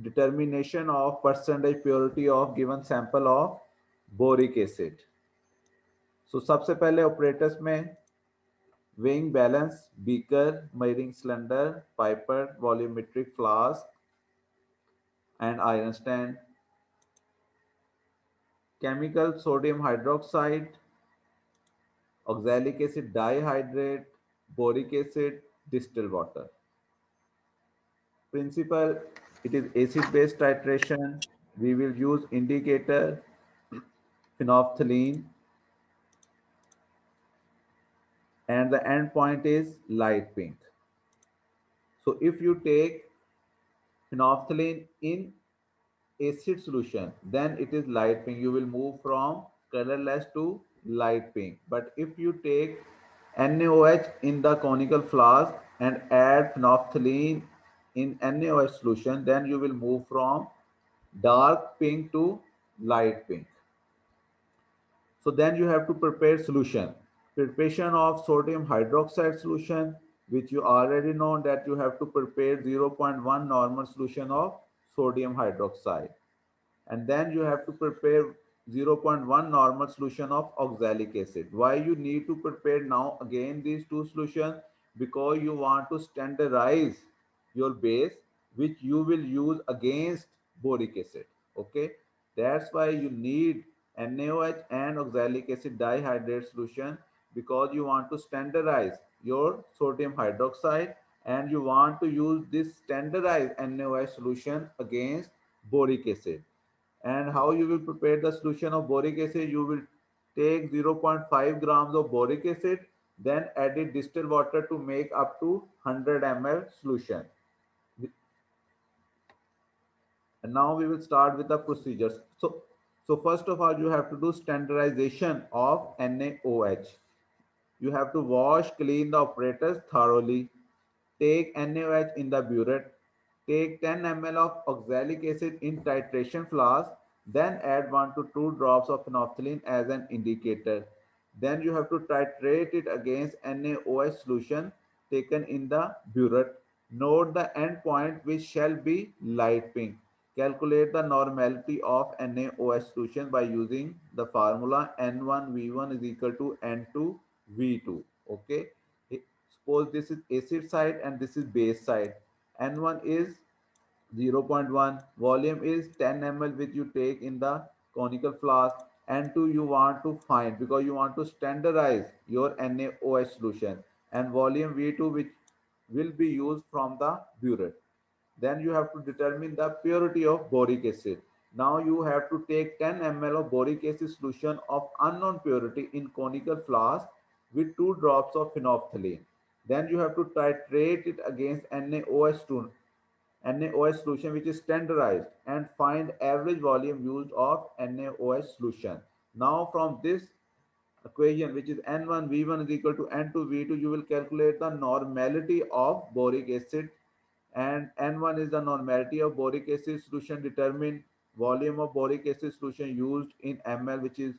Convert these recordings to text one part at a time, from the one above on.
determination of percentage purity of given sample of boric acid. So सबसे पहले operators में weighing balance, beaker, measuring cylinder, pipette, volumetric flask, and iron stand. Chemical sodium hydroxide, oxalic acid dihydrate, boric acid, distilled water. Principle, it is acid-base titration. We will use indicator, phenolphthalein, and the end point is light pink. So if you take phenolphthalein in acid solution, then it is light pink. You will move from colorless to light pink. But if you take NaOH in the conical flask and add phenolphthalein in NaOH solution, then you will move from dark pink to light pink. So then you have to prepare solution. Preparation of sodium hydroxide solution, which you already know that you have to prepare 0.1 normal solution of sodium hydroxide. And then you have to prepare 0.1 normal solution of oxalic acid. Why you need to prepare now again these two solutions? Because you want to standardize your base which you will use against boric acid. Okay, that's why you need NaOH and oxalic acid dihydrate solution, because you want to standardize your sodium hydroxide and you want to use this standardized NaOH solution against boric acid. And how you will prepare the solution of boric acid? You will take 0.5 grams of boric acid, then add it distilled water to make up to 100 ml solution. And now we will start with the procedures. So first of all, you have to do standardization of NaOH. You have to wash, clean the apparatus thoroughly. Take NaOH in the burette. Take 10 ml of oxalic acid in titration flask. Then add 1 to 2 drops of phenolphthalein as an indicator. Then you have to titrate it against NaOH solution taken in the burette. Note the end point, which shall be light pink. Calculate the normality of NaOH solution by using the formula N1V1 is equal to N2V2. Okay. Suppose this is acid side and this is base side. N1 is 0.1, volume is 10 ml which you take in the conical flask. N2 you want to find because you want to standardize your NaOH solution, and volume V2 which will be used from the burette. Then you have to determine the purity of boric acid. Now you have to take 10 ml of boric acid solution of unknown purity in conical flask with 2 drops of phenolphthalein. Then you have to titrate it against NaOH solution which is standardized, and find average volume used of NaOH solution. Now from this equation, which is N1V1 is equal to N2V2, you will calculate the normality of boric acid, and N1 is the normality of boric acid solution. Determine volume of boric acid solution used in ml, which is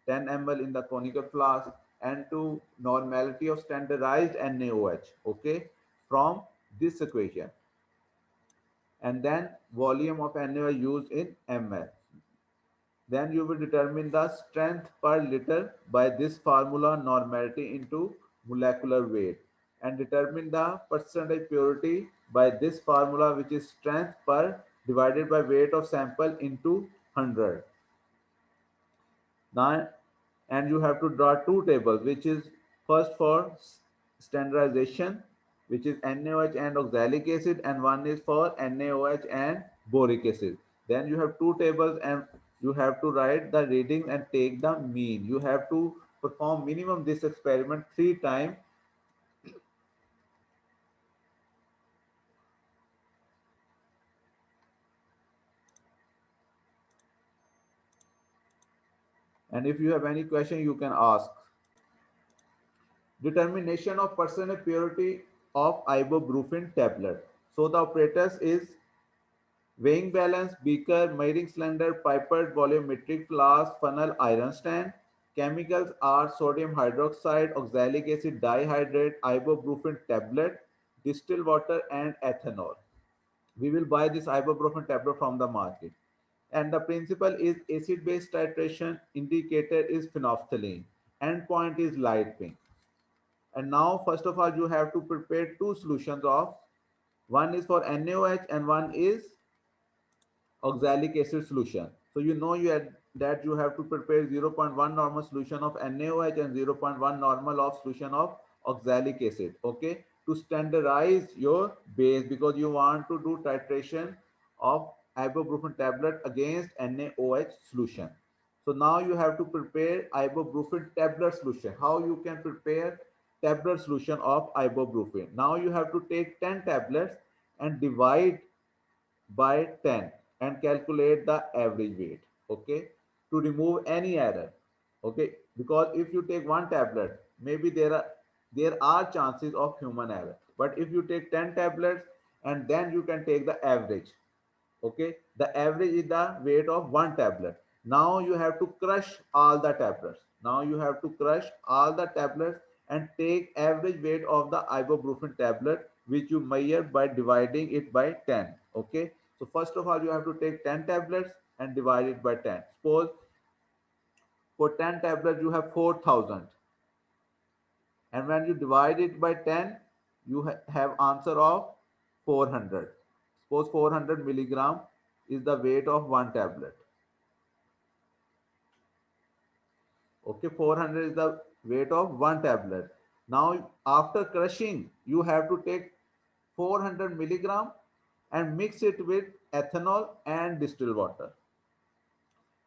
10 ml in the conical flask. N2 normality of standardized NaOH. Okay, from this equation. And then volume of NaOH used in ml. Then you will determine the strength per liter by this formula, normality into molecular weight, and determine the percentage purity by this formula, which is strength per divided by weight of sample into 100. Now, and you have to draw two tables, which is first for standardization, which is NaOH and oxalic acid, and one is for NaOH and boric acid. Then you have two tables and you have to write the reading and take the mean. You have to perform minimum this experiment 3 times. And if you have any question, you can ask. Determination of percentage purity of ibuprofen tablet. So the operators is weighing balance, beaker, measuring cylinder, pipette, volumetric flask, funnel, iron stand. Chemicals are sodium hydroxide, oxalic acid dihydrate, ibuprofen tablet, distilled water, and ethanol. We will buy this ibuprofen tablet from the market. And the principle is acid-base titration, indicator is phenolphthalein, endpoint is light pink. And now, first of all, you have to prepare two solutions of, one is for NaOH and one is oxalic acid solution. So you know that you have to prepare zero point 0.1 normal solution of NaOH and zero point 0.1 normal of solution of oxalic acid. Okay, to standardize your base, because you want to do titration of ibuprofen tablet against NaOH solution. So now you have to prepare ibuprofen tablet solution. How you can prepare tablet solution of ibuprofen? Now you have to take 10 tablets and divide by 10 and calculate the average weight. Okay, to remove any error. Okay, because if you take one tablet, maybe there are chances of human error, but if you take 10 tablets and then you can take the average. Okay, the average is the weight of one tablet. Now you have to crush all the tablets. Now you have to crush all the tablets and take average weight of the ibuprofen tablet, which you measure by dividing it by 10. Okay, so first of all you have to take 10 tablets and divide it by 10. Suppose for 10 tablets you have 4000, and when you divide it by 10 you have answer of 400. Suppose 400 milligram is the weight of one tablet. Okay, 400 is the weight of one tablet. Now after crushing you have to take 400 milligram and mix it with ethanol and distilled water.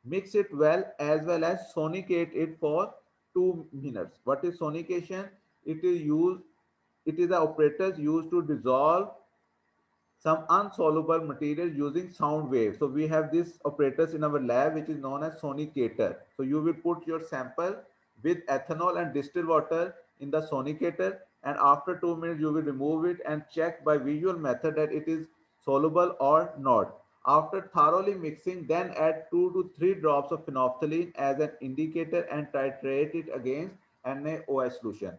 Mix it well as sonicate it for 2 minutes. What is sonication? It is the operators used to dissolve some insoluble material using sound waves. So we have these operators in our lab, which is known as sonicator. So you will put your sample with ethanol and distilled water in the sonicator, and after 2 minutes you will remove it and check by visual method that it is soluble or not. After thoroughly mixing, then add 2 to 3 drops of phenolphthalein as an indicator and titrate it against NaOH solution.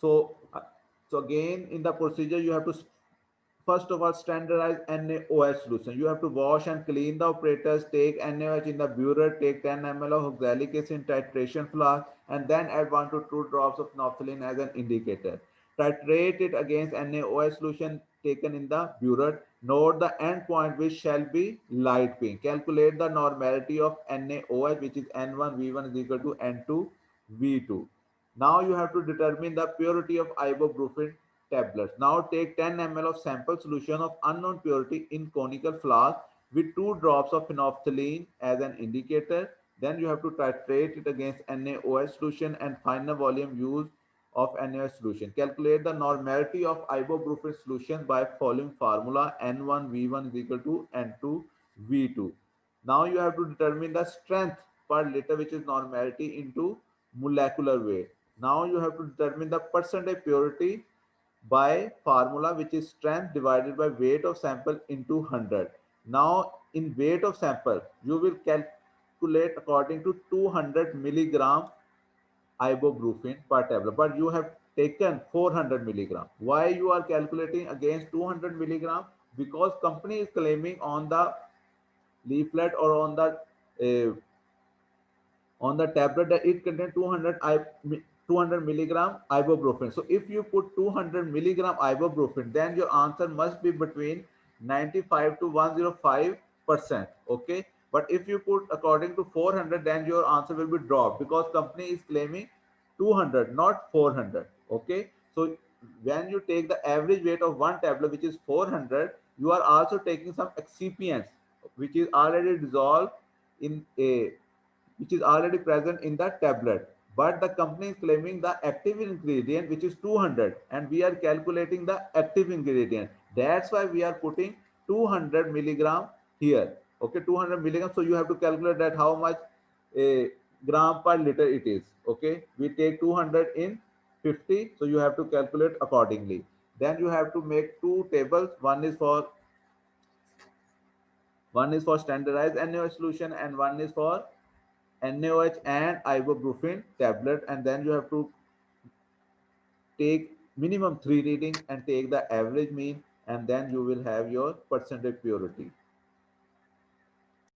So, so again in the procedure you have to first of all standardize NaOH solution. You have to wash and clean the operators, take NaOH in the burette, take 10 ml of oxalic acid in titration flask, and then add 1 to 2 drops of naphthalene as an indicator. Titrate it against NaOH solution taken in the burette. Note the end point, which shall be light pink. Calculate the normality of NaOH, which is N1 V1 is equal to N2 V2. Now you have to determine the purity of ibuprofen tablets. Now take 10 ml of sample solution of unknown purity in conical flask with 2 drops of phenolphthalein as an indicator. Then you have to titrate it against NaOH solution and final volume use of NaOH solution. Calculate the normality of ibuprofen solution by following formula. N1 V1 is equal to N2 V2. Now you have to determine the strength per liter, which is normality, into molecular weight. Now you have to determine the percentage purity by formula, which is strength divided by weight of sample into 100. Now in weight of sample you will calculate according to 200 milligram ibuprofen per tablet, but you have taken 400 milligram. Why you are calculating against 200 milligram? Because company is claiming on the leaflet or uh, on the tablet that it contains 200 milligram ibuprofen. So if you put 200 milligram ibuprofen, then your answer must be between 95 to 105%. Okay, but if you put according to 400, then your answer will be dropped, because company is claiming 200, not 400. Okay, so when you take the average weight of one tablet, which is 400, you are also taking some excipients which is already dissolved in a which is already present in the tablet, but the company is claiming the active ingredient, which is 200, and we are calculating the active ingredient. That's why we are putting 200 milligram here. Okay, 200 milligram. So you have to calculate that how much a gram per liter it is. Okay, we take 200 in 50, so you have to calculate accordingly. Then you have to make two tables. One is for standardized NaOH solution and one is for NaOH and ibuprofen tablet, and then you have to take minimum 3 reading and take the average mean, and then you will have your percentage purity.